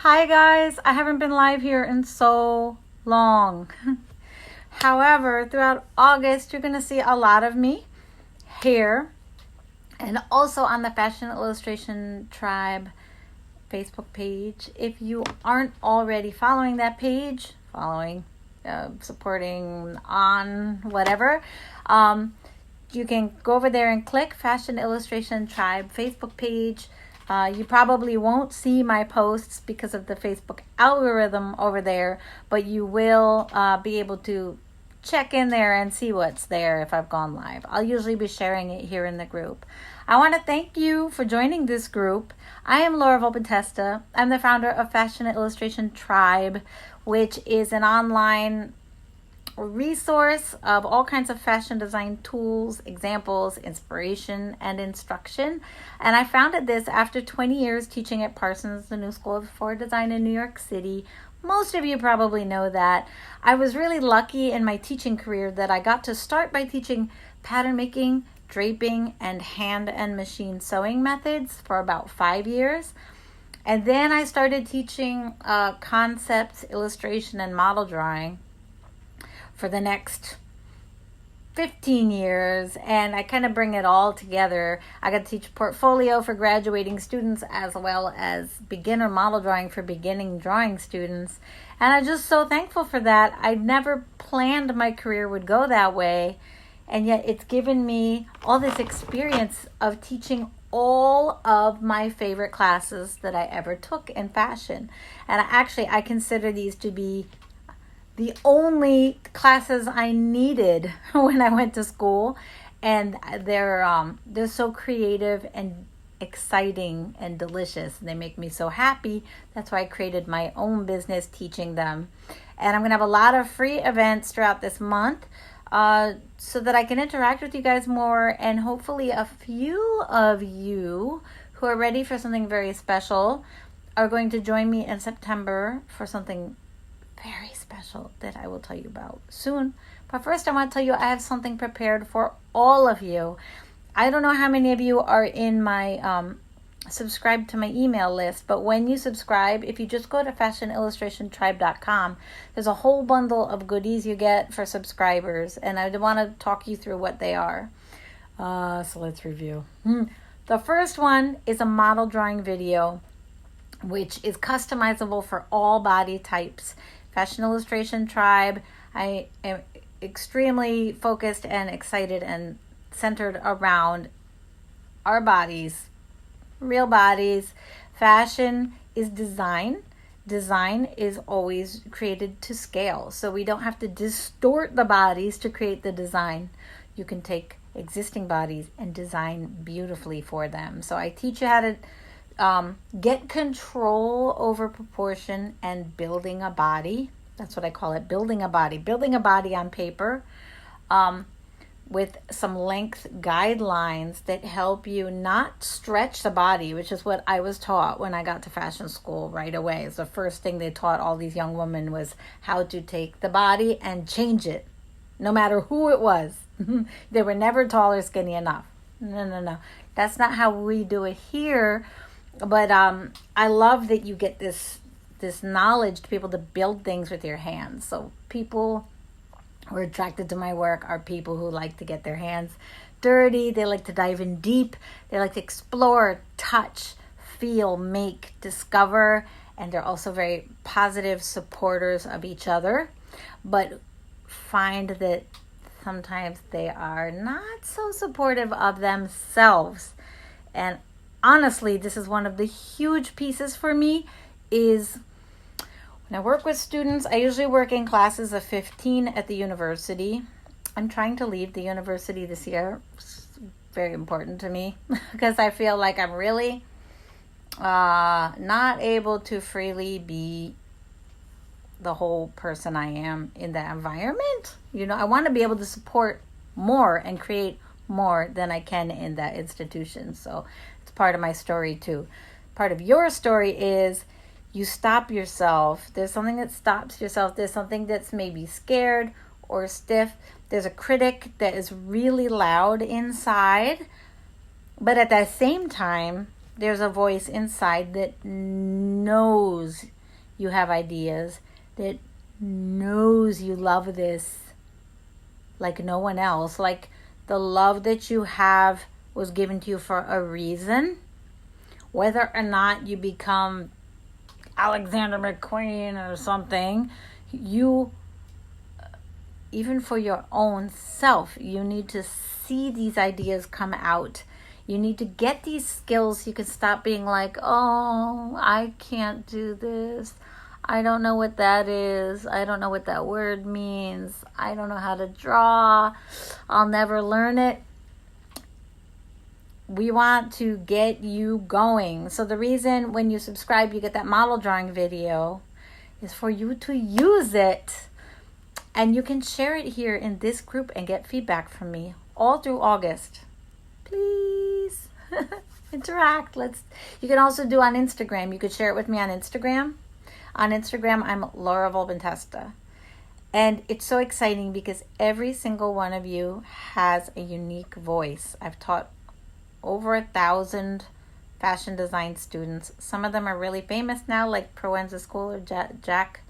Hi guys, I haven't been live here in so long. However, throughout August, you're going to see a lot of me here and also on the Fashion Illustration Tribe Facebook page. If you aren't already following that page, supporting on whatever, you can go over there and click Fashion Illustration Tribe Facebook page. You probably won't see my posts because of the Facebook algorithm over there, but you will be able to check in there and see what's there if I've gone live. I'll usually be sharing it here in the group. I want to thank you for joining this group. I am Laura Volpatesta. I'm the founder of Fashion Illustration Tribe, which is an online resource of all kinds of fashion design tools, examples, inspiration, and instruction. And I founded this after 20 years teaching at Parsons, the New School for Design in New York City. Most of you probably know that. I was really lucky in my teaching career that I got to start by teaching pattern making, draping, and hand and machine sewing methods for about 5 years. And then I started teaching concepts, illustration, and model drawing for the next 15 years, and I kind of bring it all together. I got to teach portfolio for graduating students as well as beginner model drawing for beginning drawing students, and I'm just so thankful for that. I never planned my career would go that way, and yet it's given me all this experience of teaching all of my favorite classes that I ever took in fashion. And I consider these to be the only classes I needed when I went to school, and they're so creative and exciting and delicious. They make me so happy. That's why I created my own business teaching them. And I'm gonna have a lot of free events throughout this month so that I can interact with you guys more, and hopefully a few of you who are ready for something very special are going to join me in September for something very special that I will tell you about soon. But first I want to tell you I have something prepared for all of you. I don't know how many of you are in my subscribe to my email list, but when you subscribe, if you just go to fashionillustrationtribe.com, there's a whole bundle of goodies you get for subscribers, and I want to talk you through what they are. So let's review. The first one is a model drawing video, which is customizable for all body types. Fashion Illustration Tribe, I am extremely focused and excited and centered around our bodies, real bodies. Fashion is design. Design is always created to scale, so we don't have to distort the bodies to create the design. You can take existing bodies and design beautifully for them. So I teach you how to get control over proportion and building a body. That's what I call it, building a body on paper, with some length guidelines that help you not stretch the body, which is what I was taught when I got to fashion school right away. It's the first thing they taught all these young women was how to take the body and change it, no matter who it was. They were never tall or skinny enough. No. That's not how we do it here. But I love that you get this knowledge to be able to build things with your hands. So people who are attracted to my work are people who like to get their hands dirty. They like to dive in deep. They like to explore, touch, feel, make, discover. And they're also very positive supporters of each other, but find that sometimes they are not so supportive of themselves. And honestly, this is one of the huge pieces for me is when I work with students, I usually work in classes of 15 at the university. I'm trying to leave the university this year. It's very important to me because I feel like I'm really not able to freely be the whole person I am in that environment. I want to be able to support more and create more than I can in that institution. So it's part of my story too. Part of your story is you stop yourself. There's something that stops yourself. There's something that's maybe scared or stiff. There's a critic that is really loud inside. But at that same time, there's a voice inside that knows you have ideas, that knows you love this like no one else. Like the love that you have was given to you for a reason. Whether or not you become Alexander McQueen or something, you, even for your own self, you need to see these ideas come out. You need to get these skills so you can stop being like, oh, I can't do this. I don't know what that is. I don't know what that word means. I don't know how to draw. I'll never learn it. We want to get you going. So the reason when you subscribe, you get that model drawing video is for you to use it. And you can share it here in this group and get feedback from me all through August. Please interact. You can also do on Instagram. You could share it with me on Instagram. On Instagram, I'm Laura Volbentesta. And it's so exciting because every single one of you has a unique voice. I've taught over 1,000 fashion design students. Some of them are really famous now, like Proenza School or Jack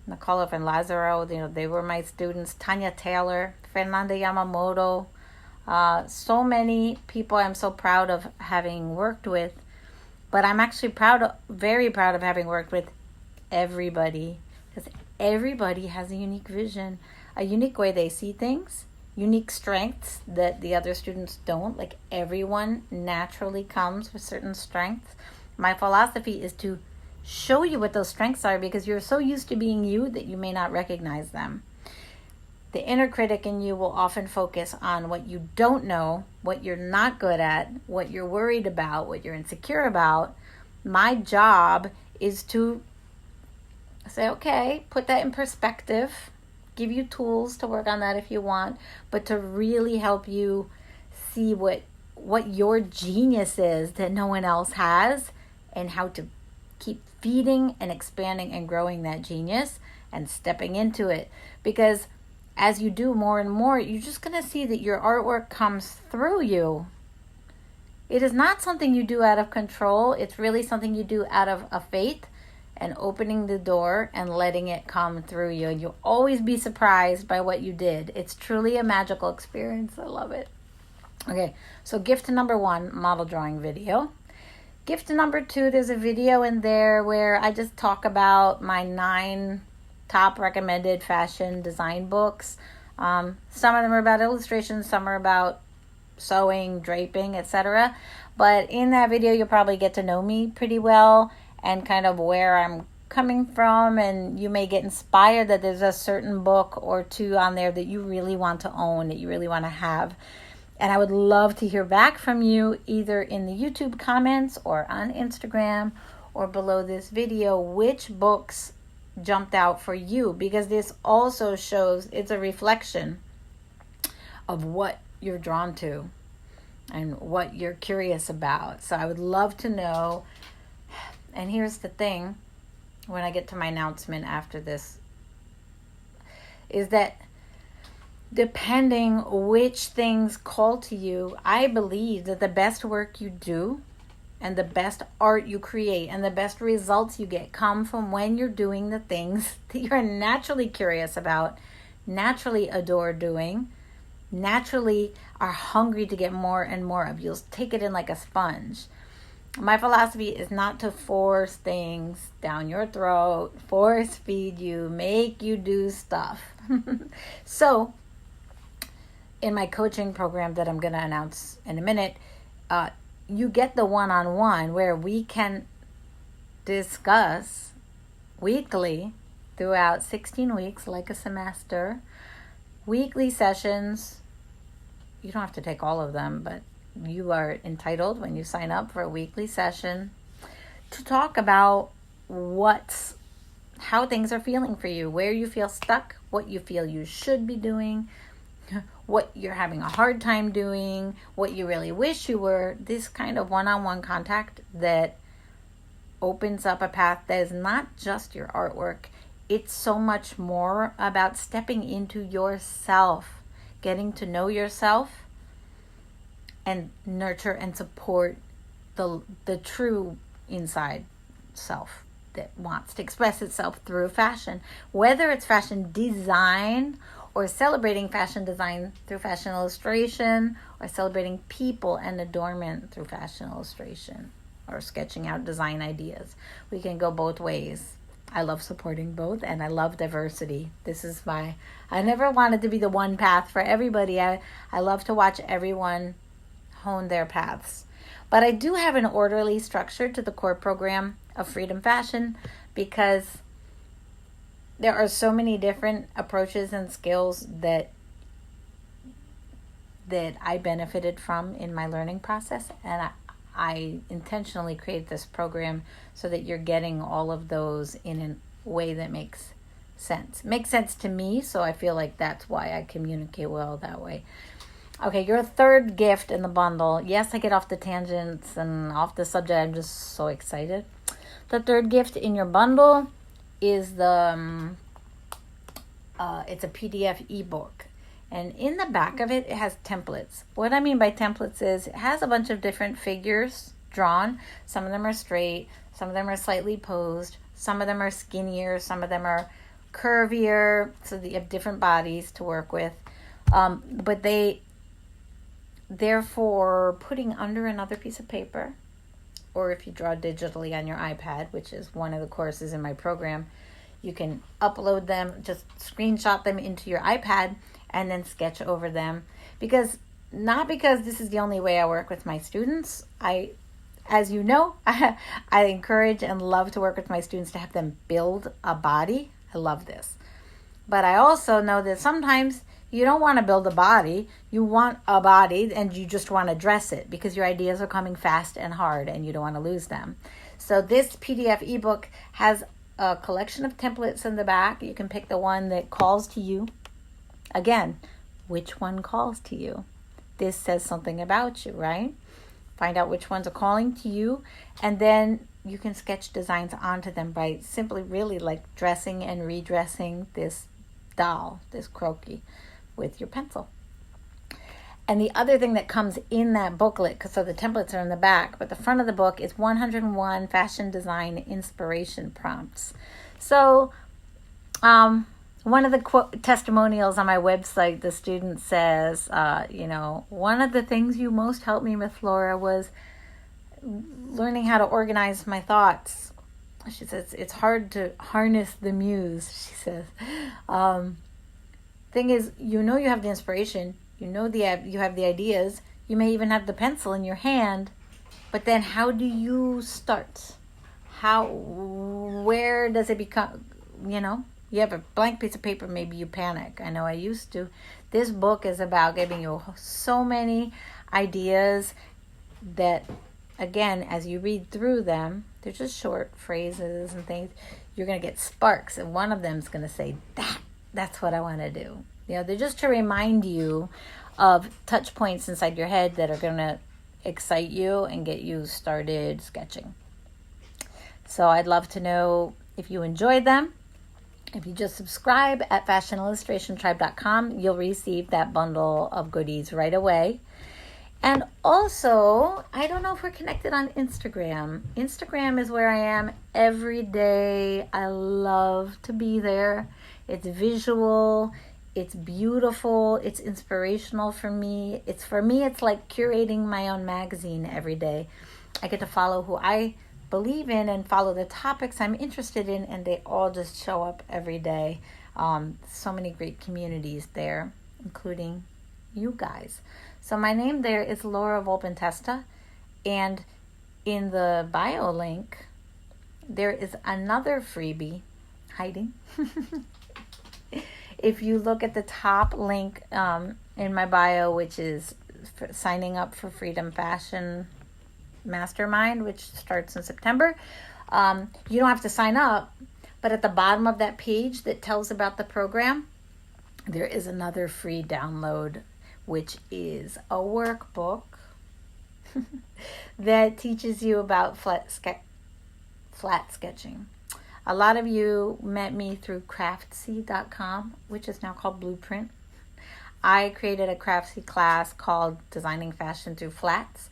Nikolov and Lazaro. They were my students. Tanya Taylor, Fernanda Yamamoto. So many people I'm so proud of having worked with. But I'm actually very proud of having worked with everybody. Because everybody has a unique vision, a unique way they see things, unique strengths that the other students don't. Like everyone naturally comes with certain strengths. My philosophy is to show you what those strengths are because you're so used to being you that you may not recognize them. The inner critic in you will often focus on what you don't know, what you're not good at, what you're worried about, what you're insecure about. My job is to say, okay, put that in perspective, give you tools to work on that if you want, but to really help you see what your genius is that no one else has and how to keep feeding and expanding and growing that genius and stepping into it. Because as you do more and more, you're just going to see that your artwork comes through you. It is not something you do out of control. It's really something you do out of a faith and opening the door and letting it come through you. And you'll always be surprised by what you did. It's truly a magical experience. I love it. Okay, so gift number 1, model drawing video. Gift number 2, there's a video in there where I just talk about my 9 top recommended fashion design books. Some of them are about illustrations, some are about sewing, draping, etc. But in that video, you'll probably get to know me pretty well and kind of where I'm coming from, and you may get inspired that there's a certain book or 2 on there that you really want to own, that you really want to have. And I would love to hear back from you either in the YouTube comments or on Instagram or below this video, which books jumped out for you, because this also shows it's a reflection of what you're drawn to and what you're curious about. So I would love to know. And here's the thing, when I get to my announcement after this, is that depending which things call to you, I believe that the best work you do and the best art you create and the best results you get come from when you're doing the things that you're naturally curious about, naturally adore doing, naturally are hungry to get more and more of. You'll take it in like a sponge. My philosophy is not to force things down your throat, force feed you, make you do stuff. So, in my coaching program that I'm going to announce in a minute, you get the one-on-one where we can discuss weekly throughout 16 weeks, like a semester, weekly sessions. You don't have to take all of them, but you are entitled when you sign up for a weekly session to talk about how things are feeling for you, where you feel stuck, what you feel you should be doing, what you're having a hard time doing, what you really wish you were. This kind of one-on-one contact that opens up a path that is not just your artwork. It's so much more about stepping into yourself, getting to know yourself, and nurture and support the true inside self that wants to express itself through fashion, whether it's fashion design or celebrating fashion design through fashion illustration, or celebrating people and adornment through fashion illustration, or sketching out design ideas. We can go both ways. I love supporting both, and I love diversity. I never wanted to be the one path for everybody. I love to watch everyone hone their paths. But I do have an orderly structure to the core program of Freedom Fashion, because there are so many different approaches and skills that I benefited from in my learning process, and I intentionally create this program so that you're getting all of those in a way that makes sense. Makes sense to me, so I feel like that's why I communicate well that way. Okay, your third gift in the bundle. Yes, I get off the tangents and off the subject. I'm just so excited. The third gift in your bundle is it's a PDF ebook. And in the back of it, it has templates. What I mean by templates is it has a bunch of different figures drawn. Some of them are straight. Some of them are slightly posed. Some of them are skinnier. Some of them are curvier. So that you have different bodies to work with. But therefore, putting under another piece of paper, or if you draw digitally on your iPad, which is one of the courses in my program, you can upload them, just screenshot them into your iPad, and then sketch over them. Not because this is the only way I work with my students. As you know, I encourage and love to work with my students to have them build a body. I love this. But I also know that sometimes you don't want to build a body. You want a body and you just want to dress it because your ideas are coming fast and hard and you don't want to lose them. So this PDF ebook has a collection of templates in the back. You can pick the one that calls to you. Again, which one calls to you? This says something about you, right? Find out which ones are calling to you, and then you can sketch designs onto them by simply really like dressing and redressing this doll, this croquis, with your pencil. And the other thing that comes in that booklet, so the templates are in the back, but the front of the book is 101 fashion design inspiration prompts. So, one of the testimonials on my website, the student says, one of the things you most helped me with, Laura, was learning how to organize my thoughts. She says, it's hard to harness the muse, she says. Thing is, you have the inspiration, you have the ideas, you may even have the pencil in your hand, but then how do you start? Where does it become, You have a blank piece of paper, maybe you panic. I know I used to. This book is about giving you so many ideas that, again, as you read through them, they're just short phrases and things. You're going to get sparks, and one of them is going to say, that's what I want to do. They're just to remind you of touch points inside your head that are going to excite you and get you started sketching. So I'd love to know if you enjoyed them. If you just subscribe at fashionillustrationtribe.com, you'll receive that bundle of goodies right away. And also, I don't know if we're connected on Instagram. Instagram is where I am every day. I love to be there. It's visual. It's beautiful. It's inspirational for me. It's like curating my own magazine every day. I get to follow who I believe in and follow the topics I'm interested in, and they all just show up every day. So many great communities there, including you guys. So my name there is Laura Volpentesta, and in the bio link there is another freebie hiding. If you look at the top link in my bio, which is signing up for Freedom Fashion Mastermind, which starts in September, you don't have to sign up, but at the bottom of that page that tells about the program, there is another free download, which is a workbook that teaches you about flat sketching. A lot of you met me through craftsy.com, which is now called Blueprint. I created a Craftsy class called Designing Fashion Through Flats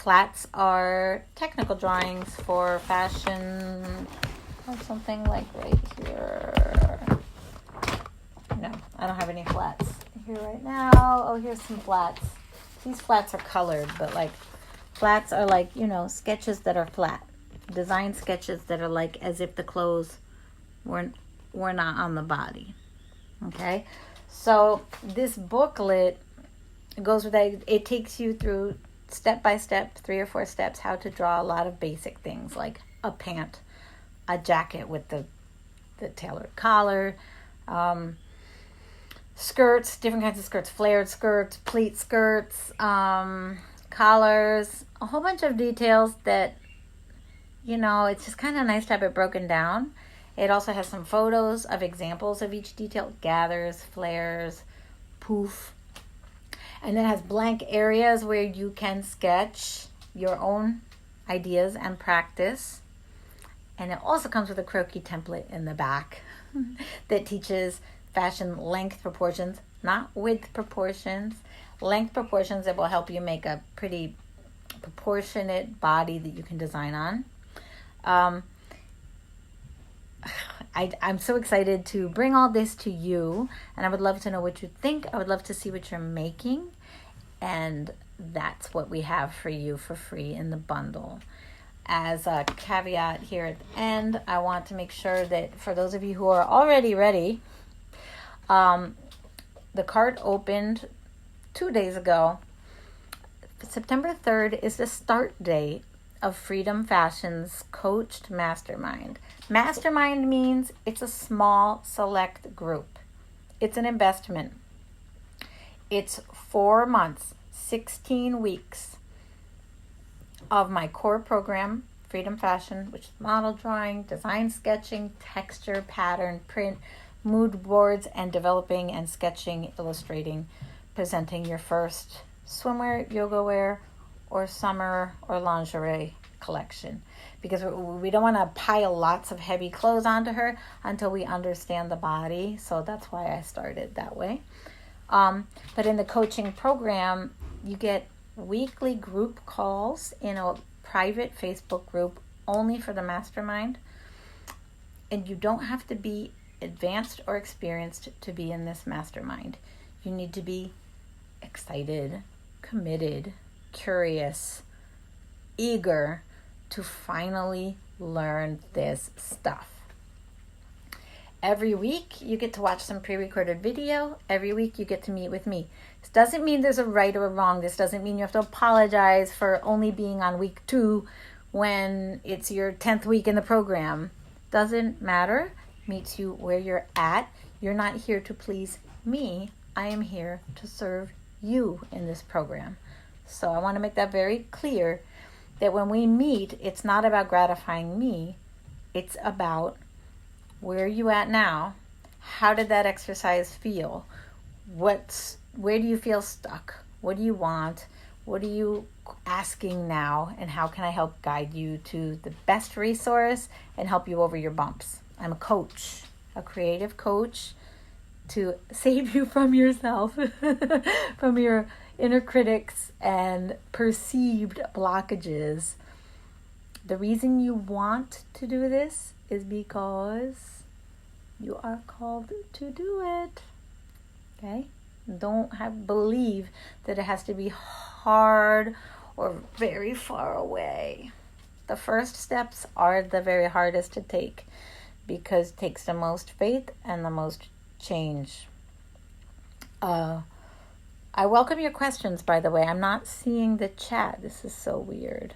Flats are technical drawings for fashion. I have something like right here. No, I don't have any flats here right now. Oh, here's some flats. These flats are colored, but like flats are like, sketches that are flat. Design sketches that are like as if the clothes were not on the body. Okay? So this booklet goes with that. It takes you through step by step, 3 or 4 steps, how to draw a lot of basic things like a pant, a jacket with the tailored collar, skirts, different kinds of skirts, flared skirts, pleat skirts, collars, a whole bunch of details that, it's just kind of nice to have it broken down. It also has some photos of examples of each detail, gathers, flares, poof. And then it has blank areas where you can sketch your own ideas and practice. And it also comes with a croquis template in the back that teaches fashion length proportions, not width proportions, length proportions that will help you make a pretty proportionate body that you can design on. I'm so excited to bring all this to you, and I would love to know what you think. I would love to see what you're making, and that's what we have for you for free in the bundle. As a caveat here at the end, I want to make sure that for those of you who are already ready, the cart opened 2 days ago. September 3rd is the start date of Freedom Fashion's Coached Mastermind. Mastermind means it's a small, select group. It's an investment. It's 4 months, 16 weeks of my core program, Freedom Fashion, which is model drawing, design sketching, texture, pattern, print, mood boards, and developing and sketching, illustrating, presenting your first swimwear, yoga wear, or summer or lingerie collection, because we don't want to pile lots of heavy clothes onto her until we understand the body. So that's why I started that way. But in the coaching program, you get weekly group calls in a private Facebook group only for the mastermind. And you don't have to be advanced or experienced to be in this mastermind. You need to be excited, committed, curious, eager to finally learn this stuff. Every week you get to watch some pre-recorded video. Every week you get to meet with me. This doesn't mean there's a right or a wrong. This doesn't mean you have to apologize for only being on week 2 when it's your 10th week in the program. Doesn't matter. Meets you where you're at. You're not here to please me. I am here to serve you in this program. So I want to make that very clear, that when we meet, it's not about gratifying me. It's about where are you at now? How did that exercise feel? Where do you feel stuck? What do you want? What are you asking now? And how can I help guide you to the best resource and help you over your bumps? I'm a coach, a creative coach, to save you from yourself, from your inner critics and perceived blockages. The reason you want to do this is because you are called to do it. Okay? Don't believe that it has to be hard or very far away. The first steps are the very hardest to take, because it takes the most faith and the most change. I welcome your questions, by the way. I'm not seeing the chat. This is so weird.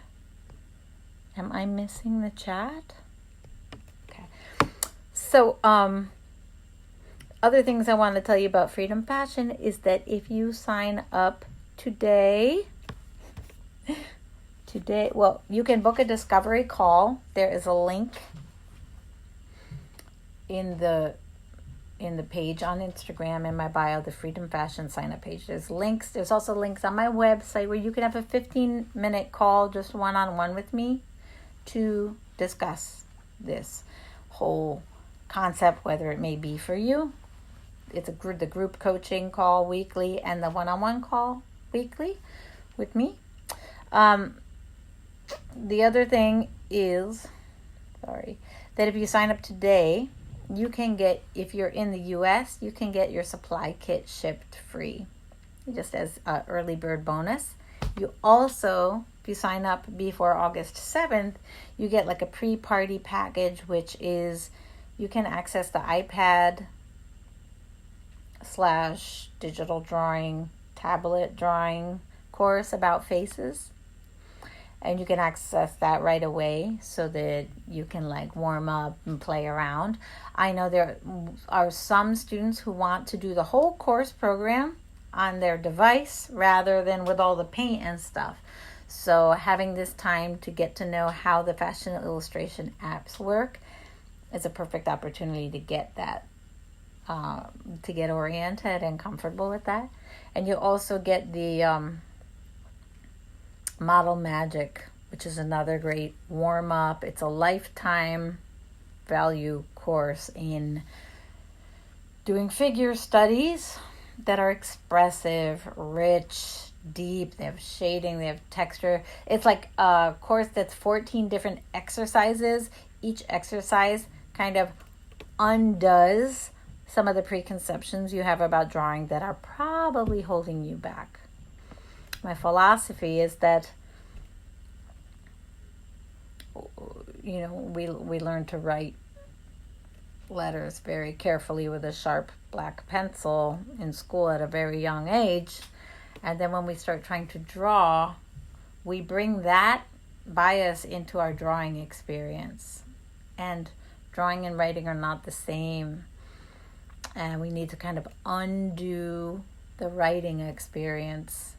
Am I missing the chat? Okay. So, other things I want to tell you about Freedom Fashion is that if you sign up today, well, you can book a discovery call. There is a link in the page on Instagram, in my bio, the Freedom Fashion sign up page. There's links. There's also links on my website where you can have a 15-minute call, just one-on-one with me, to discuss this whole concept, whether it may be for you. It's the group coaching call weekly and the one-on-one call weekly with me. The other thing is, that if you sign up today, you can get, if you're in the US, you can get your supply kit shipped free, just as an early bird bonus. You also, if you sign up before August 7th, you get like a pre-party package, which is you can access the iPad / digital drawing, tablet drawing course about faces. And you can access that right away so that you can like warm up and play around. I know there are some students who want to do the whole course program on their device rather than with all the paint and stuff. So having this time to get to know how the fashion illustration apps work is a perfect opportunity to get that, to get oriented and comfortable with that. And you also get the Model Magic, which is another great warm-up. It's a lifetime value course in doing figure studies that are expressive, rich, deep. They have shading, they have texture. It's like a course that's 14 different exercises. Each exercise kind of undoes some of the preconceptions you have about drawing that are probably holding you back. My philosophy is that, you know, we learn to write letters very carefully with a sharp black pencil in school at a very young age. And then when we start trying to draw, we bring that bias into our drawing experience. And drawing and writing are not the same. And we need to kind of undo the writing experience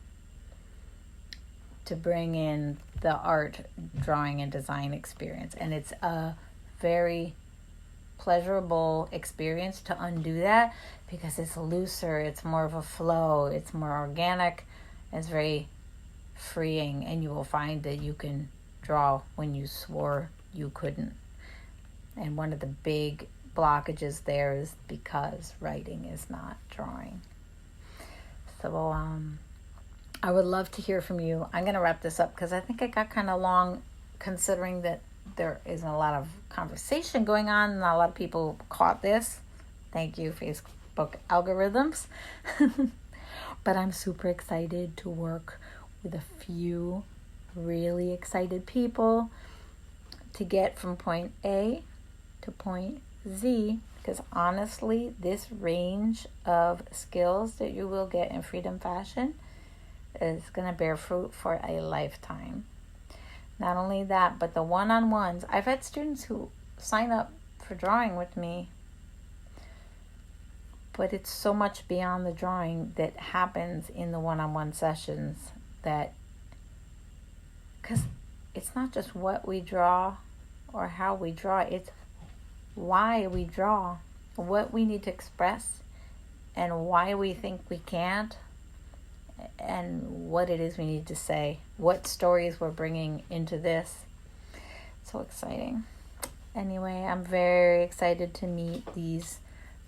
to bring in the art, drawing, and design experience. And it's a very pleasurable experience to undo that because it's looser, it's more of a flow, it's more organic, it's very freeing, and you will find that you can draw when you swore you couldn't. And one of the big blockages there is because writing is not drawing. So I would love to hear from you. I'm going to wrap this up because I think it got kind of long, considering that there isn't a lot of conversation going on and not a lot of people caught this. Thank you, Facebook algorithms. But I'm super excited to work with a few really excited people to get from point A to point Z, because honestly, this range of skills that you will get in Freedom Fashion is going to bear fruit for a lifetime. Not only that, but the one-on-ones. I've had students who sign up for drawing with me, but it's so much beyond the drawing that happens in the one-on-one sessions, that because it's not just what we draw or how we draw, it's why we draw, what we need to express, and why we think we can't, and what it is we need to say, what stories we're bringing into this. So exciting. Anyway, I'm very excited to meet these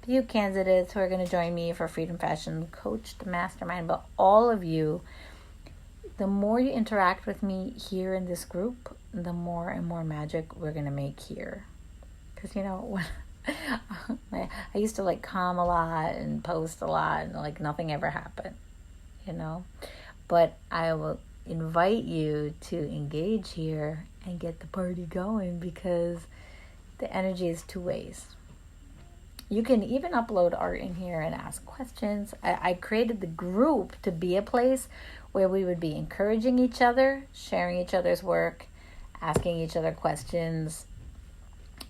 few candidates who are going to join me for Freedom Fashion Coached Mastermind. But all of you, the more you interact with me here in this group, the more and more magic we're going to make here. Because, you know, when I used to like come a lot and post a lot and like nothing ever happened, you know. But I will invite you to engage here and get the party going, because the energy is two ways. You can even upload art in here and ask questions. I created the group to be a place where we would be encouraging each other, sharing each other's work, asking each other questions,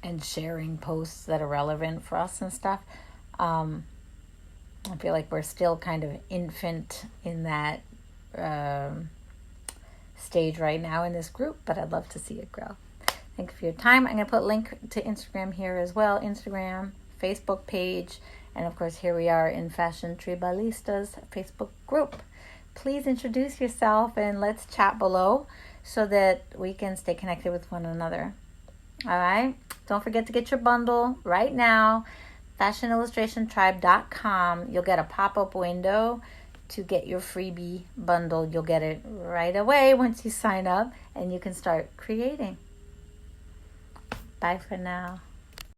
and sharing posts that are relevant for us and stuff. I feel like we're still kind of infant in that stage right now in this group, but I'd love to see it grow. Thank you for your time. I'm going to put a link to Instagram here as well. Instagram, Facebook page, and of course here we are in Fashion Tribalistas Facebook group. Please introduce yourself and let's chat below so that we can stay connected with one another. All right? Don't forget to get your bundle right now. FashionIllustrationTribe.com. You'll get a pop-up window to get your freebie bundle. You'll get it right away once you sign up, and you can start creating. Bye for now.